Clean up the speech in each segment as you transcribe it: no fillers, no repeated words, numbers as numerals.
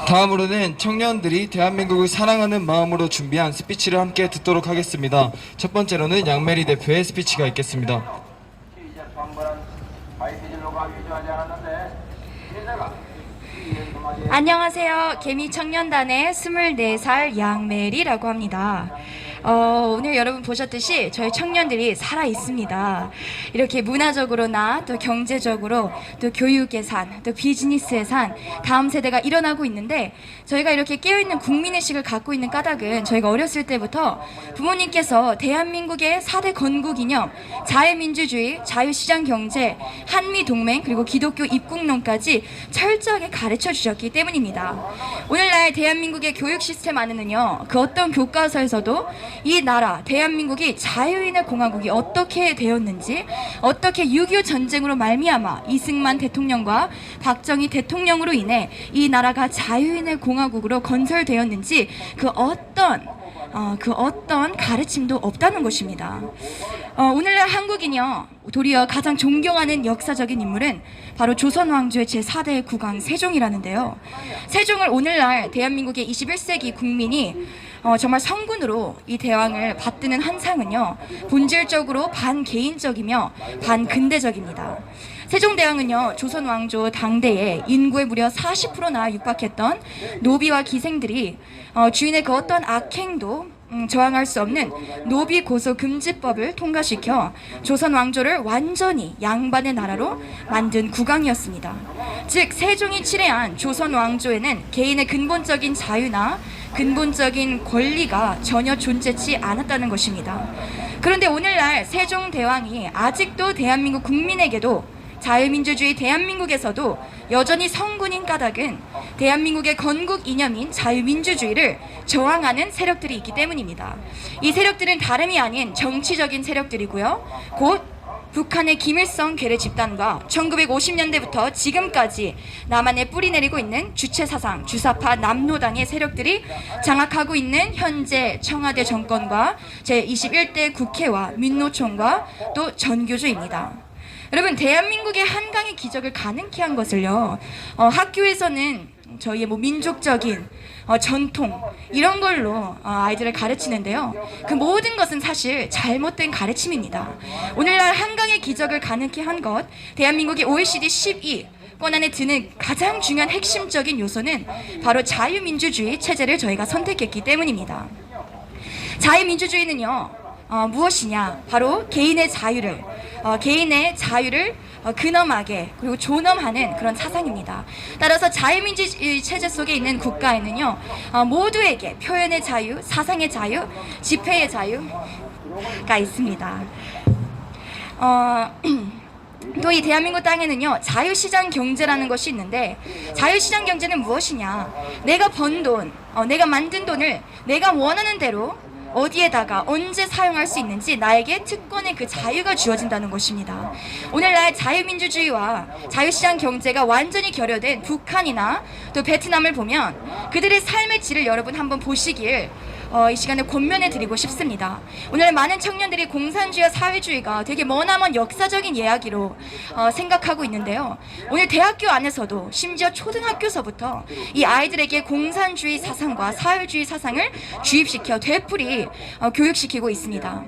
다음으로는 청년들이 대한민국을 사랑하는 마음으로 준비한 스피치를 함께 듣도록 하겠습니다. 첫 번째로는 양메리 대표의 스피치가 있겠습니다. 안녕하세요. 개미청년단의 24살 양메리라고 합니다. 오늘 여러분 보셨듯이 저희 청년들이 살아있습니다. 이렇게 문화적으로나 또 경제적으로 또 교육의 산, 또 비즈니스의 산, 다음 세대가 일어나고 있는데 저희가 이렇게 깨어있는 국민의식을 갖고 있는 까닭은 저희가 어렸을 때부터 부모님께서 대한민국의 4대 건국 이념, 자유민주주의, 자유시장 경제, 한미동맹 그리고 기독교 입국론까지 철저하게 가르쳐 주셨기 때문입니다. 오늘날 대한민국의 교육 시스템 안에는요, 그 어떤 교과서에서도 이 나라 대한민국이 자유인의 공화국이 어떻게 되었는지, 어떻게 6.25 전쟁으로 말미암아 이승만 대통령과 박정희 대통령으로 인해 이 나라가 자유인의 공화국으로 건설되었는지 그 어떤 가르침도 없다는 것입니다. 오늘날 한국인이요, 도리어 가장 존경하는 역사적인 인물은 바로 조선 왕조의 제4대 국왕 세종이라는데요. 세종을 오늘날 대한민국의 21세기 국민이 정말 성군으로 이 대왕을 받드는 한상은요, 본질적으로 반개인적이며 반근대적입니다. 세종대왕은요, 조선 왕조 당대에 인구의 무려 40%나 육박했던 노비와 기생들이 주인의 그 어떤 악행도 저항할 수 없는 노비 고소 금지법을 통과시켜 조선 왕조를 완전히 양반의 나라로 만든 국왕이었습니다. 즉 세종이 칠해한 조선 왕조에는 개인의 근본적인 자유나 근본적인 권리가 전혀 존재치 않았다는 것입니다. 그런데 오늘날 세종대왕이 아직도 대한민국 국민에게도 자유민주주의 대한민국에서도 여전히 성군인 까닭은 대한민국의 건국 이념인 자유민주주의를 저항하는 세력들이 있기 때문입니다. 이 세력들은 다름이 아닌 정치적인 세력들이고요, 곧 북한의 김일성 괴뢰 집단과 1950년대부터 지금까지 남한에 뿌리내리고 있는 주체사상 주사파 남노당의 세력들이 장악하고 있는 현재 청와대 정권과 제21대 국회와 민노총과 또 전교조입니다. 여러분, 대한민국의 한강의 기적을 가능케 한 것을요, 학교에서는 저희의 민족적인 전통 이런 걸로 아이들을 가르치는데요, 그 모든 것은 사실 잘못된 가르침입니다. 오늘날 한강의 기적을 가능케 한 것, 대한민국이 OECD 12권 안에 드는 가장 중요한 핵심적인 요소는 바로 자유민주주의 체제를 저희가 선택했기 때문입니다. 자유민주주의는요, 무엇이냐? 바로 개인의 자유를 근엄하게 그리고 존엄하는 그런 사상입니다. 따라서 자유민주주의 체제 속에 있는 국가에는요, 모두에게 표현의 자유, 사상의 자유, 집회의 자유가 있습니다. 또 이 대한민국 땅에는요, 자유시장 경제라는 것이 있는데, 자유시장 경제는 무엇이냐? 내가 번 돈, 내가 만든 돈을 내가 원하는 대로 어디에다가 언제 사용할 수 있는지 나에게 특권의 그 자유가 주어진다는 것입니다. 오늘날 자유민주주의와 자유시장 경제가 완전히 결여된 북한이나 또 베트남을 보면 그들의 삶의 질을 여러분 한번 보시길 이 시간에 권면해 드리고 싶습니다. 오늘 많은 청년들이 공산주의와 사회주의가 되게 머나먼 역사적인 이야기로 생각하고 있는데요, 오늘 대학교 안에서도 심지어 초등학교서부터 이 아이들에게 공산주의 사상과 사회주의 사상을 주입시켜 되풀이 교육시키고 있습니다.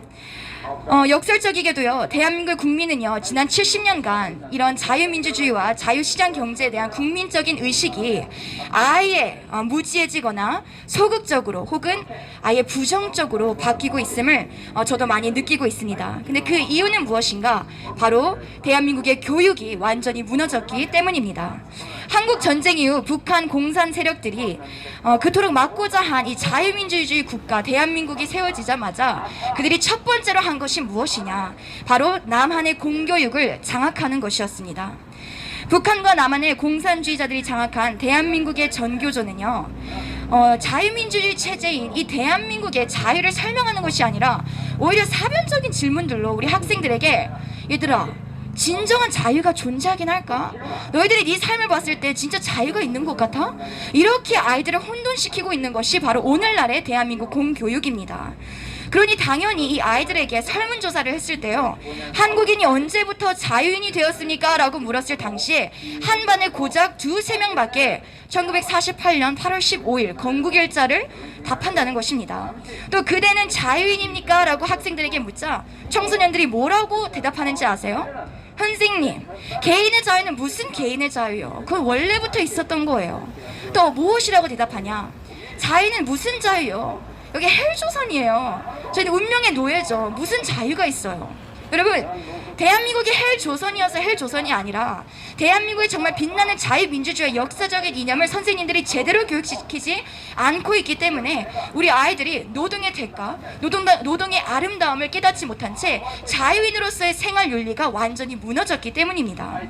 역설적이게도요, 대한민국 국민은요, 지난 70년간 이런 자유민주주의와 자유시장 경제에 대한 국민적인 의식이 아예 무지해지거나 소극적으로 혹은 아예 부정적으로 바뀌고 있음을 저도 많이 느끼고 있습니다. 근데 그 이유는 무엇인가? 바로 대한민국의 교육이 완전히 무너졌기 때문입니다. 한국 전쟁 이후 북한 공산 세력들이 그토록 막고자 한 이 자유민주주의 국가 대한민국이 세워지자마자 그들이 첫 번째로 한 것이 무엇이냐? 바로 남한의 공교육을 장악하는 것이었습니다. 북한과 남한의 공산주의자들이 장악한 대한민국의 전교조는요, 자유민주주의 체제인 이 대한민국의 자유를 설명하는 것이 아니라 오히려 사변적인 질문들로 우리 학생들에게, 얘들아, 진정한 자유가 존재하긴 할까? 너희들이 네 삶을 봤을 때 진짜 자유가 있는 것 같아? 이렇게 아이들을 혼돈시키고 있는 것이 바로 오늘날의 대한민국 공교육입니다. 그러니 당연히 이 아이들에게 설문조사를 했을 때요, 한국인이 언제부터 자유인이 되었습니까? 라고 물었을 당시에 한 반에 고작 2~3명밖에 1948년 8월 15일 건국일자를 답한다는 것입니다. 또 그대는 자유인입니까? 라고 학생들에게 묻자 청소년들이 뭐라고 대답하는지 아세요? 선생님, 개인의 자유는 무슨 개인의 자유요? 그건 원래부터 있었던 거예요. 또 무엇이라고 대답하냐? 자유는 무슨 자유요? 여기 헬조선이에요. 저희는 운명의 노예죠. 무슨 자유가 있어요? 여러분, 대한민국이 헬조선이어서 헬조선이 아니라 대한민국의 정말 빛나는 자유민주주의의 역사적인 이념을 선생님들이 제대로 교육시키지 않고 있기 때문에 우리 아이들이 노동의 대가, 노동의 아름다움을 깨닫지 못한 채 자유인으로서의 생활 윤리가 완전히 무너졌기 때문입니다.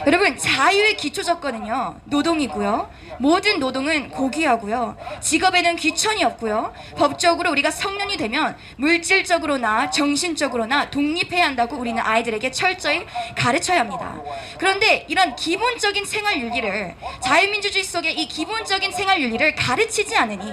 여러분, 자유의 기초 조건은요, 노동이고요. 모든 노동은 고귀하고요. 직업에는 귀천이 없고요. 법적으로 우리가 성년이 되면 물질적으로나 정신적으로나 독립해야 한다고 우리는 아이들에게 철저히 가르쳐야 합니다. 그런데 이런 기본적인 생활 윤리를, 자유민주주의 속의 이 기본적인 생활 윤리를 가르치지 않으니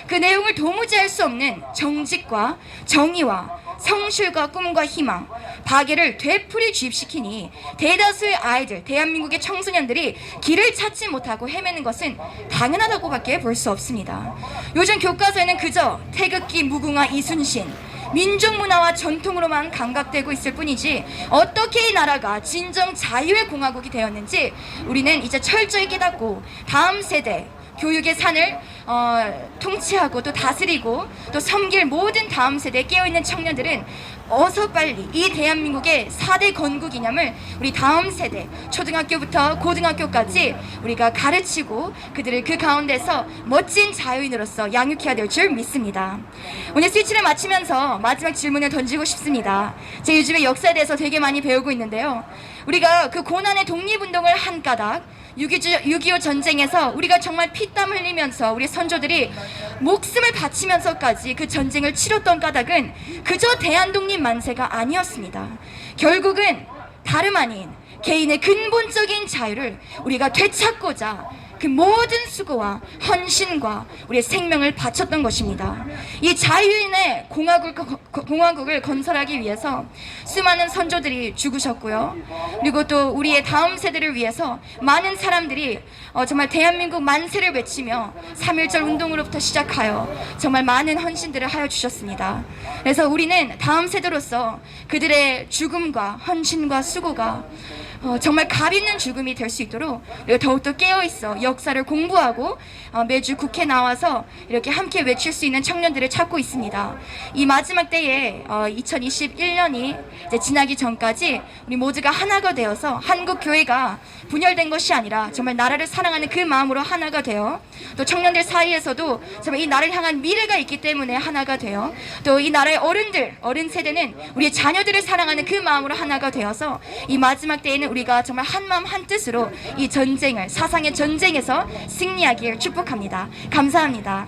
그 내용을 도무지 알 수 없는 정직과 정의와 성실과 꿈과 희망, 박애를 되풀이 주입시키니 대다수의 아이들, 대한민국의 청소년들이 길을 찾지 못하고 헤매는 것은 당연하다고밖에 볼 수 없습니다. 요즘 교과서에는 그저 태극기, 무궁화, 이순신, 민족 문화와 전통으로만 감각되고 있을 뿐이지 어떻게 이 나라가 진정 자유의 공화국이 되었는지 우리는 이제 철저히 깨닫고 다음 세대 교육의 산을 통치하고 또 다스리고 또 섬길 모든 다음 세대에 깨어있는 청년들은 어서 빨리 이 대한민국의 4대 건국 이념을 우리 다음 세대 초등학교부터 고등학교까지 우리가 가르치고 그들을 그 가운데서 멋진 자유인으로서 양육해야 될 줄 믿습니다. 오늘 스피치를 마치면서 마지막 질문을 던지고 싶습니다. 제가 요즘에 역사에 대해서 되게 많이 배우고 있는데요, 우리가 그 고난의 독립운동을 한 까닭, 6.25 전쟁에서 우리가 정말 피땀 흘리면서 우리 선조들이 목숨을 바치면서까지 그 전쟁을 치렀던 까닭은 그저 대한독립 만세가 아니었습니다. 결국은 다름 아닌 개인의 근본적인 자유를 우리가 되찾고자 그 모든 수고와 헌신과 우리의 생명을 바쳤던 것입니다. 이 자유인의 공화국을 건설하기 위해서 수많은 선조들이 죽으셨고요. 그리고 또 우리의 다음 세대를 위해서 많은 사람들이 정말 대한민국 만세를 외치며 3.1절 운동으로부터 시작하여 정말 많은 헌신들을 하여 주셨습니다. 그래서 우리는 다음 세대로서 그들의 죽음과 헌신과 수고가 정말 값 있는 죽음이 될 수 있도록 우리가 더욱더 깨어있어 역사를 공부하고 매주 국회 나와서 이렇게 함께 외칠 수 있는 청년들을 찾고 있습니다. 이 마지막 때에 2021년이 이제 지나기 전까지 우리 모두가 하나가 되어서 한국 교회가 분열된 것이 아니라 정말 나라를 사랑하는 그 마음으로 하나가 되어 또 청년들 사이에서도 정말 이 나라를 향한 미래가 있기 때문에 하나가 되어 또 이 나라의 어른 세대는 우리의 자녀들을 사랑하는 그 마음으로 하나가 되어서 이 마지막 때에는 우리가 정말 한 마음 한 뜻으로 이 전쟁을, 사상의 전쟁에서 승리하길 축복합니다. 감사합니다.